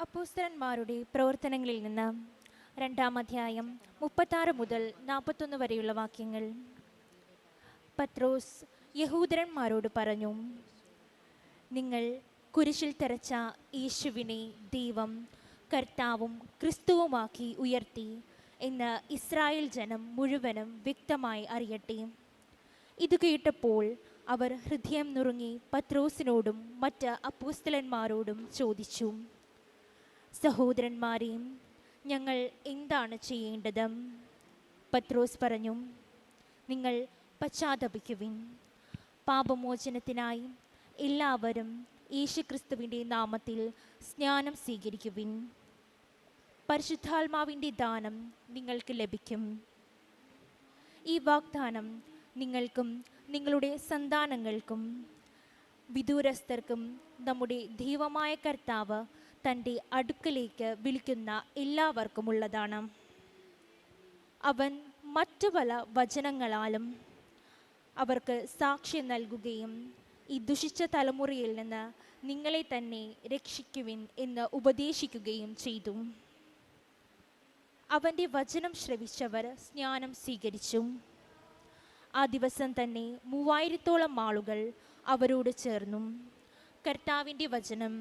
അപ്പോസ്തലന്മാരുടെ പ്രവർത്തനങ്ങളിൽ നിന്ന് 2-ാം അധ്യായം 36 മുതൽ 41 വരെയുള്ള വാക്യങ്ങൾ. പത്രോസ് യഹൂദന്മാരോട് പറഞ്ഞു, നിങ്ങൾ കുരിശിൽ തറച്ച യേശുവിനെ ദൈവം കർത്താവും ക്രിസ്തുവുമാക്കി ഉയർത്തി എന്ന് ഇസ്രായേൽ ജനം മുഴുവനും വ്യക്തമായി അറിയട്ടെ. ഇത് കേട്ടപ്പോൾ അവർ ഹൃദയം നുറുങ്ങി പത്രോസിനോടും മറ്റ് അപ്പോസ്തലന്മാരോടും ചോദിച്ചു, സഹോദരന്മാരെ, ഞങ്ങൾ എന്താണ് ചെയ്യേണ്ടത്? പത്രോസ് പറഞ്ഞു, നിങ്ങൾ പശ്ചാത്തപിക്കുവിൻ. പാപമോചനത്തിനായി എല്ലാവരും യേശുക്രിസ്തുവിൻ്റെ നാമത്തിൽ സ്നാനം സ്വീകരിക്കുവിൻ. പരിശുദ്ധാത്മാവിൻ്റെ ദാനം നിങ്ങൾക്ക് ലഭിക്കും. ഈ വാഗ്ദാനം നിങ്ങൾക്കും നിങ്ങളുടെ സന്താനങ്ങൾക്കും വിദൂരസ്ഥർക്കും നമ്മുടെ ദൈവമായ കർത്താവ് തൻ്റെ അടുക്കലേക്ക് വിളിക്കുന്ന എല്ലാവർക്കുമുള്ളതാണ്. അവൻ മറ്റു പല വചനങ്ങളാലും അവർക്ക് സാക്ഷ്യം നൽകുകയും ഈ ദുഷിച്ച തലമുറയിൽ നിന്ന് നിങ്ങളെ തന്നെ രക്ഷിക്കുവിൻ എന്ന് ഉപദേശിക്കുകയും ചെയ്തു. അവൻ്റെ വചനം ശ്രവിച്ചവർ സ്നാനം സ്വീകരിച്ചു. ആ ദിവസം തന്നെ 3000-ഓളം ആളുകൾ അവരോട് ചേർന്നു. കർത്താവിൻ്റെ വചനം.